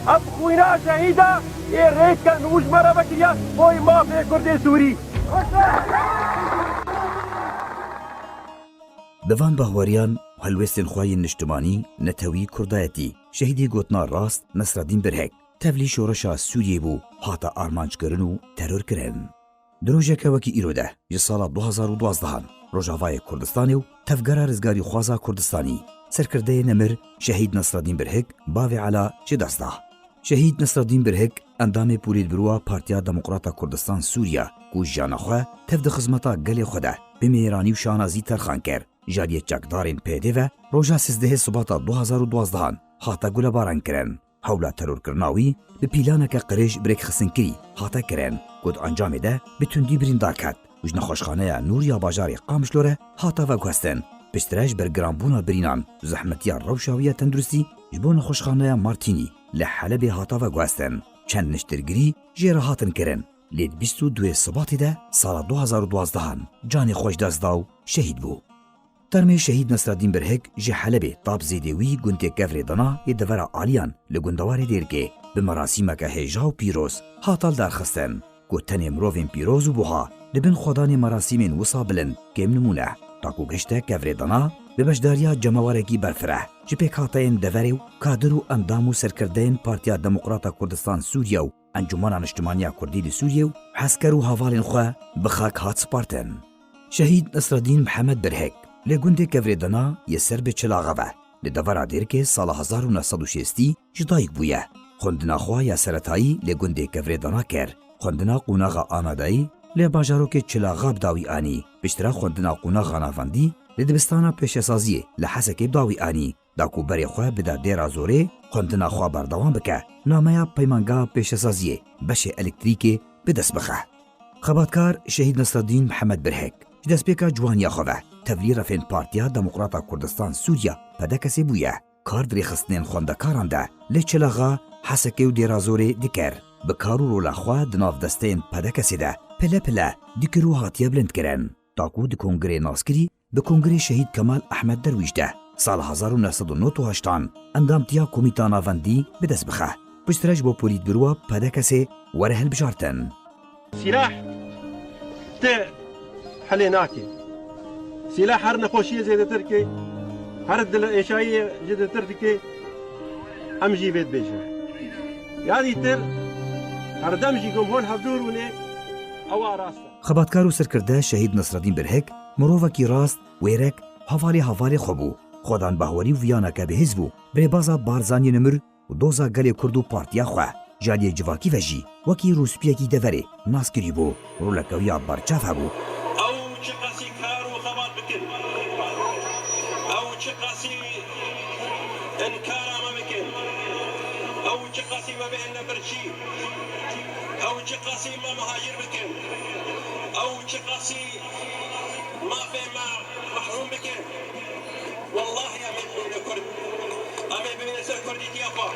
اب خوینا شهیده ای ریک که نوش مرا بکریا بوی مافی کرد سوری دوان باوریان هلوستن خوای نشتمانی نتوی کردایتی شهیدی گوتنا راست نصرالدین برهک تفلی شورشا سوریه بو هاتا آرمانج کرن و ترور کرن دروژه که وکی ایروده جه سالا 2012 روژاوای کردستانی و تفگره رزگاری خوازا کردستانی سرکرده نمر شهید نصرالدین برهک باوی علا چه دسته شهید نصرالدین برهک اندام پولید بروا پارتیا دموکراتا کردستان سوریا گوش جانا خواه تفد خزمتا گل خوده به میرانی و شانازی ترخان کرد جاریه چکدارین پیده و روژا 13 سباتا 2012 هاتا گل باران کرن هولا ترور کرناوی به پیلانک قریش بریک خسن کری هاتا کرن گود انجام ده به تندی بریندا کد وجن خوشخانه نور یا باجاری قامشلوره هاتا و گوستن پشترش بر گرانبونا برینان زحمتیا روشاویه تندرستی جبون خوشخانه مارتینی لحلب هاتا و گوستن چند نشترگری جیر هاتن کرن لید 22 سباتی ده سال 2012 جان خوش دازداو شهید بو ترمي شهيد نصر الدين برهك جي حلبي طاب زيدوي گونتي كفر دنا يدورا عاليان لگوندوار ديركي بمراسيمك هجاو بيروز هاتال درخستن گوتن مروفين بيروز بوها لبن خدان مراسيمين وصابلن كم نمونه تاكو گشته كفر دنا ببشداريا جماواركي برفره جي بيكاتين دوريو كادرو اندامو سركردين پارتيا دموكراتا كردستان سوريا انجمن اجتماعية كردي سوريا حسكرو هاوالين خو بخاك هات سپارتن شهيد نصر الدين محمد برهك لگوندی کفریدنا یه سر به چلاغه لدورا دیر که سال 1960 جدایک بویه خوندنا خواه یا سرطایی لگوندی کفریدنا کر خوندنا قوناغا آمادایی لباجارو که چلاغه بداوی آنی بشترا خوندنا قوناغا نافندی لدبستانا پیشسازی لحسک بداوی آنی داکو بری خواه بدا دیر زوره خوندنا خواه بردوان بکه نامه پیمانگا پیشسازی بش الکتریکی بدست بخه خباتکار شهید نصرالدین محمد برهک دست بیکا جوانیا خواه تفلی رفین پارتیا دموکراتا کردستان سوریا پده کسی بویه کار دری خستنین خوندکاران ده لچلاغا حسکه و دیرازوری دیکر بکارو رولا خواه دناف دستین پده کسی ده پله پله دیکرو هاتیه بلند کرن تاکو دی کنگره ناسکری به کنگره شهید کمال احمد درویش ده سال 1998 اندامتیا کمیتانا وندی به دست بخه پشترش با پولید بروا پده کسی وره هل بجارتن سلاح ته حلی ناکی سلاح هر نخوشی زیده تر که هر دل ایشایی زیده تر که هم جی بید بیشه یادی تر هر دم جی گم هون هفدورونه او راسته خباتکار و سرکرده شهید نصرالدین برهک مروفکی راست ویرک حوالی خوبو خودان بهوری و ویانکه به حزبو بری بازا بارزانی نمر و دوزا گلی کردو پارتیا خواه جالی جواکی وجی وکی روسپیکی دوره ناسکری بو رولکویا برچاف هبو انكار ما مكن او جقاسي ما بين برشي او جقاسي ما مهاجر مكن او جقاسي ما في ما محروم مكن والله يا من الكرد امي بين الكردي ديافا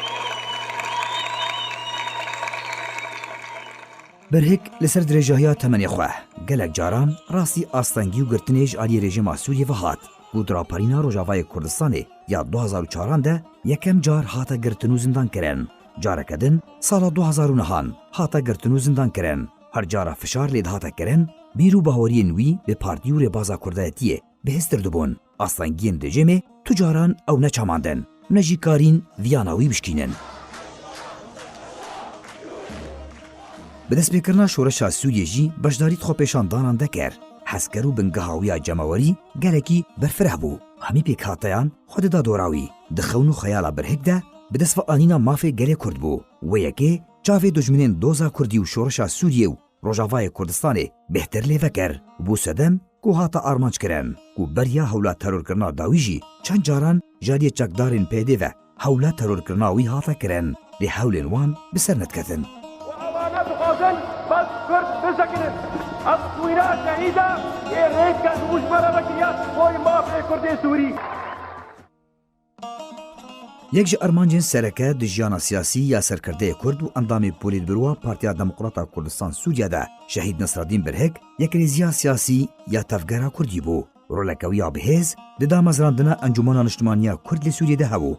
برهک لسر درجاهیا تمنی خواه گلک جاران راسی آستانگی و گرتنیج آلی رژیم سوریه و هات و دراپارینا روژاوای کردستانه یا 2004 ده یکم جار هاتا گرتنو زندان کرن جارکدن سال 2009 هاتا گرتنو زندان کرن هر جارا فشار لید هاتا کرن بیرو باوری نوی به پارتیور بازا کردایتیه به هستر دبون آستانگین دجمه تجاران او نچاماندن نجیکارین ویاناوی بشکینن به دست بکرنا شورشا سوریه جی بشداریت خو پیشان دانان دکر حسکرو بنگهاویا جماوری گلکی برفره بو همی پیک هاتیان خود دا دوراوی دخونو خیالا برهک ده به دست و آنینا مافی گلی کرد بو و یکی چاوی دجمنین دوزا کردی و شورشا سوریه و روژاوای کردستانه بهتر لیوه کر بو سدم کو هاتا آرمانچ کرن کو بریا هولا ترور کرنا داوی جی چند جاران جادی چکدارین پیده و هولا ترور کرناوی هاتا کرن لی هولین وان بسر ندکتن بس كرد بسكنن أطوينا شهيدة يا ريت كان وش مرة بكريات وي ما في كردي سوري یک جه ارمانجین سرکه دجیانا سیاسی یا سرکرده کرد و اندام پولید بروا پارتیا دموکراتا کردستان سوریا ده شهید نصرالدین برهک یک ریزیا سیاسی یا تفگرا کردی بو رولکویا بهز ده دامزراندنا انجمن اجتماعی کرد لی سوریه ده هبو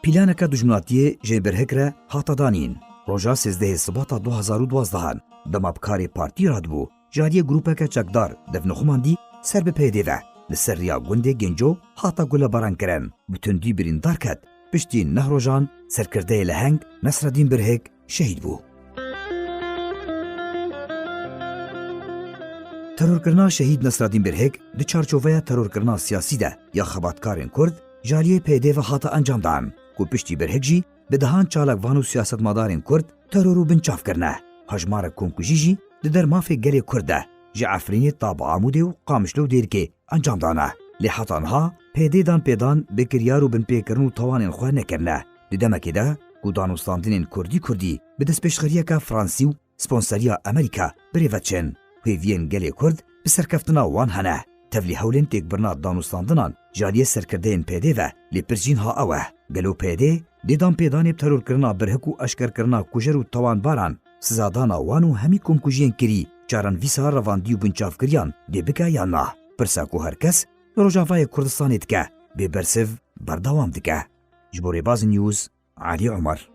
پیلانەکە دوژمناتیê jê birhek re hata danîn. Roja 13 Sibata 2012 dema bikarê partî radibû, jariyê grûpeke çekdar devnixuman dî ser bi pêdê ve. Li ser riya gundê Genco hata gulebaran kirin. Bi tundî birîndar ket. Piştî neh rojan serkirdeyê li heng Nesreddîn Birhek şehîd bû. Terorkirina şehîd Nesreddîn Birhek di çarçoveya terorkirina siyasî de ya xebatkarên Kurd jariyê pêdê ve hata encam dan ku piştî Birhek jî bi dihan çalakvan û siyasetmadarên Kurd teror û binçav kirine. Hejmarek komkujî jî di dermafê gelê Kurd de ji Efrînê ta bi Amûdê û Qamişlo dêrikê encam dane. Lê heta niha pêdê dan pêdan bêkiryar û binpêkirin û tawanên xwe nekirine. Di demekê de ku danûstandinên Kurdî bi destpêşxeriyeka Fransî û sponseriya Amerîka birêve çin. Hêviyên gelê Kurd bi serkeftina wan hene. Tevlî hewlên têkbirina danûstandinan jariyê serkirdeyên pêdê ve lê pirsîn ha ew e. Gelo pêdê dê dan pêdanê terorkirina birhek û eşkerkirina kujer û tawanbaran, sizadana wan û hemî komkujiyên kirî, caran vîsa revandî û binçavkiriyan dê bike yan na. Pirsa ku her kes li Rojavayê Kurdistanê dike, bê bersiv berdewam dike. Ji bo Rêbazê News, Alî Umar.